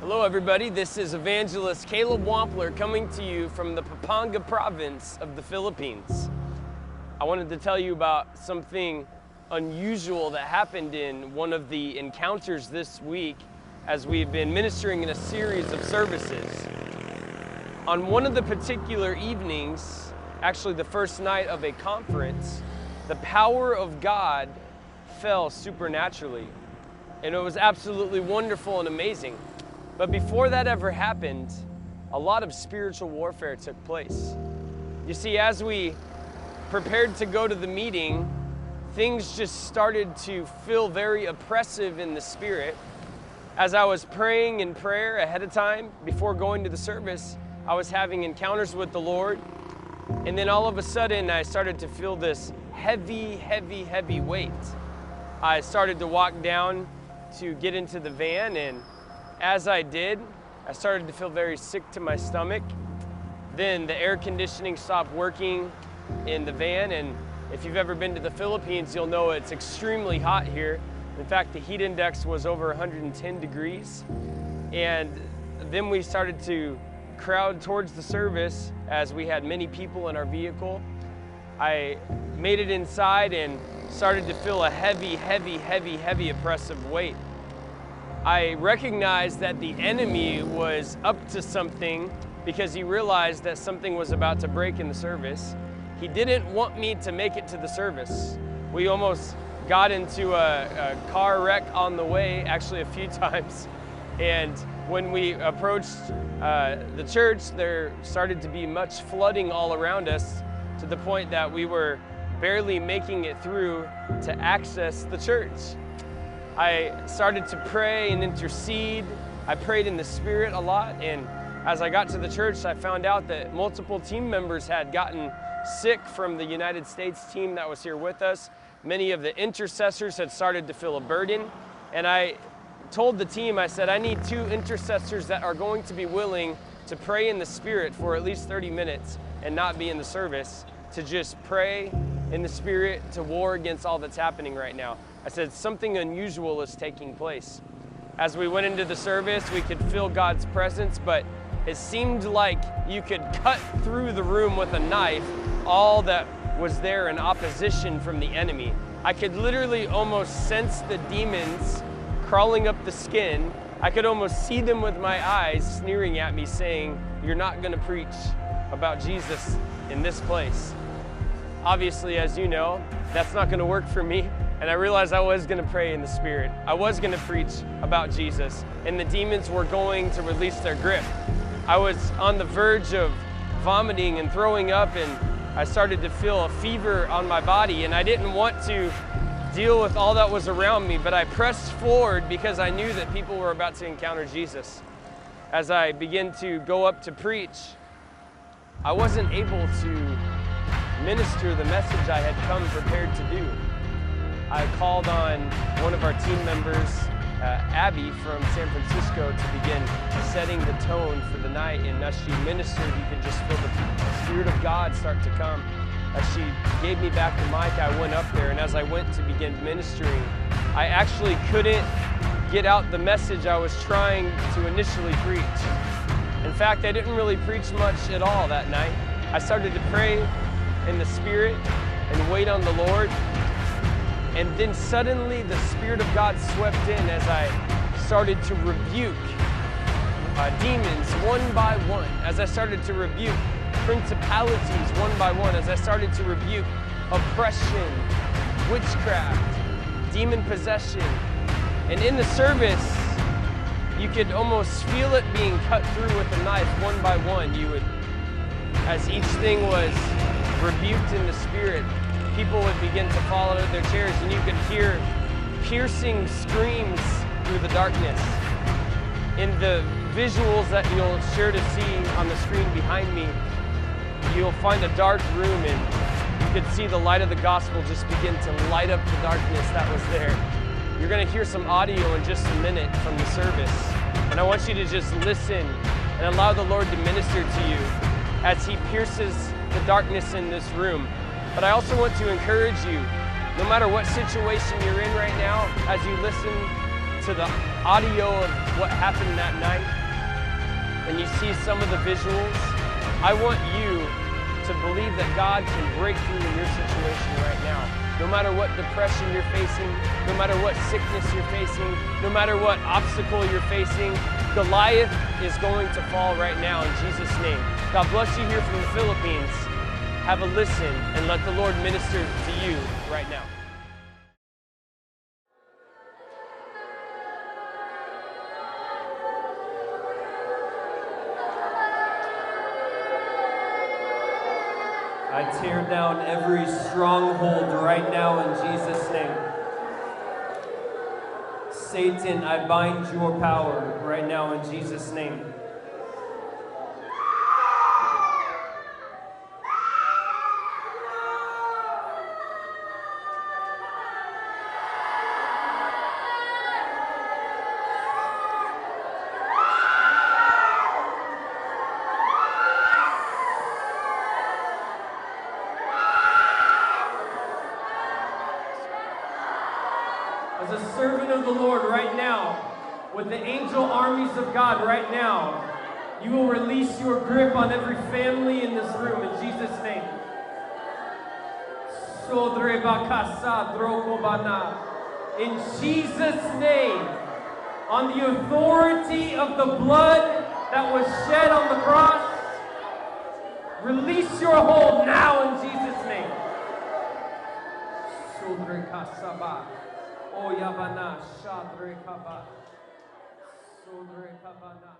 Hello everybody, this is Evangelist Wampler coming to you from the Pampanga province of the Philippines. I wanted to tell you about something unusual that happened in one of the encounters this week as we've been ministering in a series of services. On one of the particular evenings, actually the first night of a conference, the power of God fell supernaturally, and it was absolutely wonderful and amazing. But before that ever happened, a lot of spiritual warfare took place. You see, as we prepared to go to the meeting, things just started to feel very oppressive in the spirit. As I was praying in prayer ahead of time, before going to the service, I was having encounters with the Lord. And then all of a sudden, I started to feel this heavy weight. I started to walk down to get into the van, and as I did, I started to feel very sick to my stomach. Then the air conditioning stopped working in the van, and if you've ever been to the Philippines, you'll know it's extremely hot here. In fact, the heat index was over 110 degrees. And then we started to crowd towards the service as we had many people in our vehicle. I made it inside and started to feel a heavy oppressive weight. I recognized that the enemy was up to something because he realized that something was about to break in the service. He didn't want me to make it to the service. We almost got into a car wreck on the way, actually a few times. And when we approached the church, there started to be much flooding all around us, to the point that we were barely making it through to access the church. I started to pray and intercede. I prayed in the Spirit a lot, and as I got to the church, I found out that multiple team members had gotten sick from the United States team that was here with us. Many of the intercessors had started to feel a burden, and I told the team, I said, I need 2 intercessors that are going to be willing to pray in the Spirit for at least 30 minutes and not be in the service, to just pray in the Spirit to war against all that's happening right now. I said, something unusual is taking place. As we went into the service, we could feel God's presence, but it seemed like you could cut through the room with a knife all that was there in opposition from the enemy. I could literally almost sense the demons crawling up the skin. I could almost see them with my eyes sneering at me saying, "You're not gonna preach about Jesus in this place." Obviously, as you know, that's not gonna work for me. And I realized I was gonna pray in the Spirit. I was gonna preach about Jesus, and the demons were going to release their grip. I was on the verge of vomiting and throwing up, and I started to feel a fever on my body, and I didn't want to deal with all that was around me, but I pressed forward because I knew that people were about to encounter Jesus. As I began to go up to preach, I wasn't able to minister the message I had come prepared to do. I called on one of our team members, Abby from San Francisco, to begin setting the tone for the night, and as she ministered, you could just feel the Spirit of God start to come. As she gave me back the mic, I went up there, and as I went to begin ministering, I actually couldn't get out the message I was trying to initially preach. In fact, I didn't really preach much at all that night. I started to pray in the Spirit and wait on the Lord. And then suddenly the Spirit of God swept in as I started to rebuke demons one by one, as I started to rebuke principalities one by one, as I started to rebuke oppression, witchcraft, demon possession. And in the service, you could almost feel it being cut through with a knife one by one. You would, as each thing was rebuked in the Spirit, people would begin to fall out of their chairs, and you could hear piercing screams through the darkness. In the visuals that you'll share to see on the screen behind me, you'll find a dark room, and you could see the light of the gospel just begin to light up the darkness that was there. You're going to hear some audio in just a minute from the service, and I want you to just listen and allow the Lord to minister to you as He pierces the darkness in this room. But I also want to encourage you, no matter what situation you're in right now, as you listen to the audio of what happened that night and you see some of the visuals, I want you to believe that God can break through in your situation right now. No matter what depression you're facing, no matter what sickness you're facing, no matter what obstacle you're facing, Goliath is going to fall right now in Jesus' name. God bless you here from the Philippines. Have a listen and let the Lord minister to you right now. I tear down every stronghold right now in Jesus' name. Satan, I bind your power right now in Jesus' name. As a servant of the Lord right now, with the angel armies of God right now, you will release your grip on every family in this room in Jesus' name. In Jesus' name, on the authority of the blood that was shed on the cross, release your hold now in Jesus' name. Oh, Yabana, Shadre Kaba, Sodre Kabana.